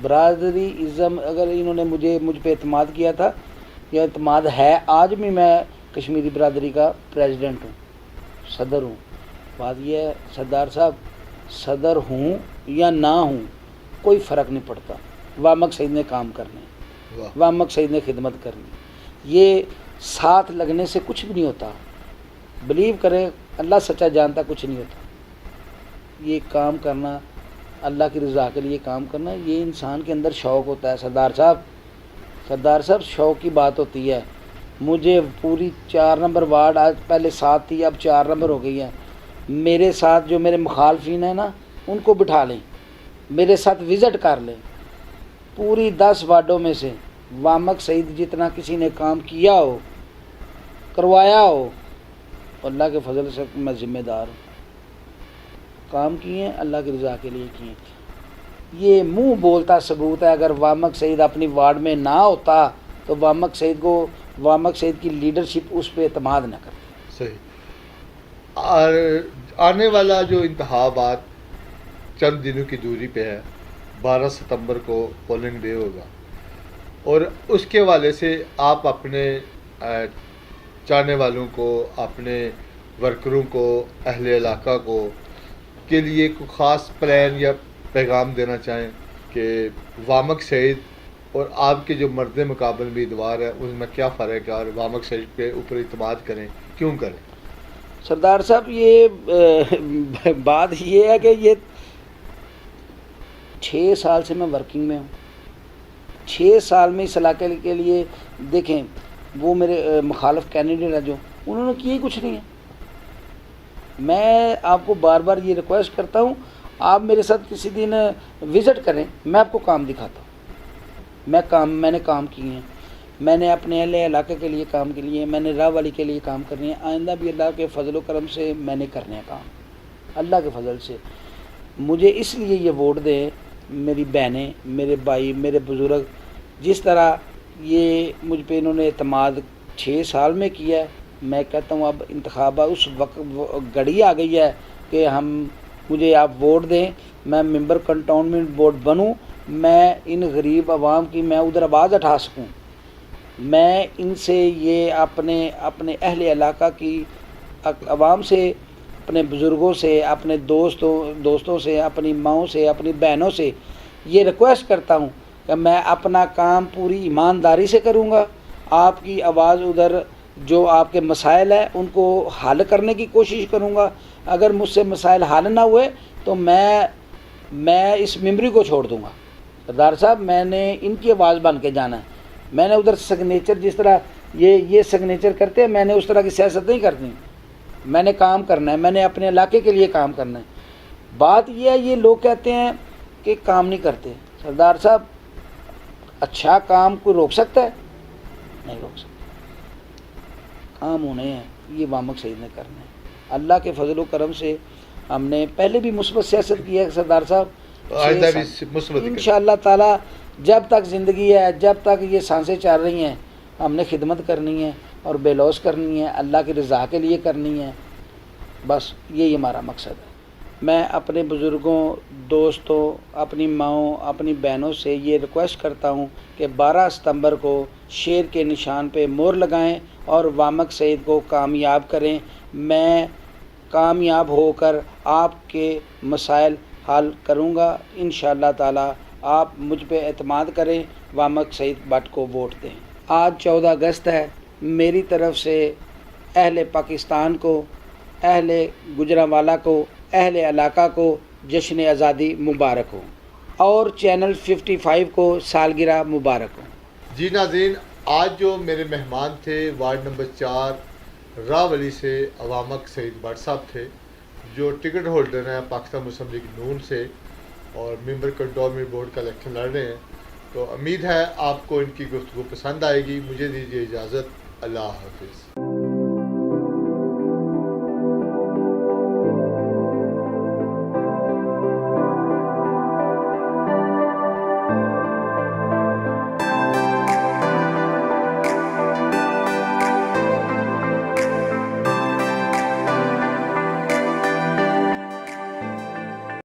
S2: برادری ازم اگر انہوں نے مجھ پہ اعتماد کیا تھا, یہ اعتماد ہے, آج بھی میں کشمیری برادری کا پریزیڈنٹ ہوں, صدر ہوں. بات یہ ہے سردار صاحب, صدر ہوں یا نہ ہوں کوئی فرق نہیں پڑتا. وامق سعید نے کام کرنے, وامق سعید نے خدمت کرنی. یہ ساتھ لگنے سے کچھ بھی نہیں ہوتا. بلیو کریں, اللہ سچا جانتا, کچھ نہیں ہوتا. یہ کام کرنا, اللہ کی رضا کے لیے کام کرنا, یہ انسان کے اندر شوق ہوتا ہے سردار صاحب شوق کی بات ہوتی ہے. مجھے پوری 4 نمبر وارڈ, آج پہلے 7 تھی اب 4 نمبر ہو گئی ہے. میرے ساتھ جو میرے مخالفین ہیں نا, ان کو بٹھا لیں, میرے ساتھ وزٹ کر لیں. پوری 10 وارڈوں میں سے وامق سعید جتنا کسی نے کام کیا ہو, کروایا ہو, اللہ کے فضل سے میں ذمہ دار ہوں. کام کیے ہیں اللہ کی رضا کے لیے کیے. یہ منہ بولتا ثبوت ہے. اگر وامق سعید اپنی وارڈ میں نہ ہوتا تو وامق سعید کی لیڈرشپ اس پہ اعتماد نہ کرتی.
S1: صحیح. اور آنے والا جو انتخابات چند دنوں کی دوری پہ ہے, 12 ستمبر کو پولنگ ڈے ہوگا, اور اس کے حوالے سے آپ اپنے چاہنے والوں کو, اپنے ورکروں کو, اہل علاقہ کو کے لیے کوئی خاص پلان یا پیغام دینا چاہیں کہ وامق سعید اور آپ کے جو مرد مقابل امیدوار ہیں اس میں کیا فرق ہے, اور وامق سعید کے اوپر اعتماد کریں, کیوں کریں؟
S2: سردار صاحب یہ بات یہ ہے کہ یہ 6 سال سے میں ورکنگ میں ہوں. 6 سال میں اس علاقے کے لیے دیکھیں وہ میرے مخالف کینڈیڈیٹ ہیں جو انہوں نے کیا ہی کچھ نہیں ہے. میں آپ کو بار بار یہ ریکویسٹ کرتا ہوں آپ میرے ساتھ کسی دن وزٹ کریں, میں آپ کو کام دکھاتا ہوں. میں نے کام کیے ہیں, میں نے اپنے اہل علاقے کے لیے کام کے لیے, میں نے راہ والی کے لیے کام کرنے ہیں. آئندہ بھی اللہ کے فضل و کرم سے میں نے کرنے ہیں کام, اللہ کے فضل سے. مجھے اس لیے یہ ووٹ دیں میری بہنیں, میرے بھائی, میرے بزرگ. جس طرح یہ مجھ پہ انہوں نے اعتماد 6 سال میں کیا ہے, میں کہتا ہوں اب انتخابات اس وقت گھڑی آ گئی ہے کہ مجھے آپ ووٹ دیں, میں ممبر کنٹونمنٹ بورڈ بنوں, میں ان غریب عوام کی میں ادھر آواز اٹھا سکوں. میں ان سے یہ اپنے اہل علاقہ کی عوام سے, اپنے بزرگوں سے, اپنے دوستوں سے, اپنی ماؤں سے, اپنی بہنوں سے یہ ریکویسٹ کرتا ہوں کہ میں اپنا کام پوری ایمانداری سے کروں گا. آپ کی آواز ادھر جو آپ کے مسائل ہیں ان کو حل کرنے کی کوشش کروں گا. اگر مجھ سے مسائل حل نہ ہوئے تو میں اس ممبری کو چھوڑ دوں گا. سردار صاحب میں نے ان کی آواز بن کے جانا ہے. میں نے ادھر سگنیچر جس طرح یہ سگنیچر کرتے ہیں, میں نے اس طرح کی سیاست نہیں کرنی. میں نے کام کرنا ہے, میں نے اپنے علاقے کے لیے کام کرنا ہے. بات یہ ہے یہ لوگ کہتے ہیں کہ کام نہیں کرتے. سردار صاحب اچھا کام کوئی روک سکتا ہے؟ نہیں روک سکتا. کام ہونے ہیں, یہ وامق سعید نے کرنا ہے. اللہ کے فضل و کرم سے ہم نے پہلے بھی مثبت سیاست کی ہے سردار صاحب,
S1: آئندہ بھی مثبت
S2: انشاءاللہ تعالی جب تک زندگی ہے, جب تک یہ سانسیں چل رہی ہیں, ہم نے خدمت کرنی ہے اور بے لوث کرنی ہے, اللہ کی رضا کے لیے کرنی ہے. بس یہی ہمارا مقصد ہے. میں اپنے بزرگوں, دوستوں, اپنی ماؤں, اپنی بہنوں سے یہ ریکویسٹ کرتا ہوں کہ 12 ستمبر کو شیر کے نشان پہ مہر لگائیں اور وامق سعید کو کامیاب کریں. میں کامیاب ہو کر آپ کے مسائل حل کروں گا انشاءاللہ تعالی. آپ مجھ پہ اعتماد کریں, وامق سعید بٹ کو ووٹ دیں. آج 14 اگست ہے. میری طرف سے اہل پاکستان کو, اہل گجرانوالہ کو, اہل علاقہ کو جشن آزادی مبارک ہو اور چینل 55 کو سالگرہ مبارک ہو.
S1: جی ناظرین, آج جو میرے مہمان تھے وارڈ نمبر 4 راہ ولی سے وامق سعید بٹ صاحب تھے, جو ٹکٹ ہولڈر ہیں پاکستان مسلم لیگ نون سے اور ممبر کنٹونمنٹ بورڈ کا الیکشن لڑ رہے ہیں. تو امید ہے آپ کو ان کی گفتگو پسند آئے گی. مجھے دیجیے اجازت. اللہ حافظ.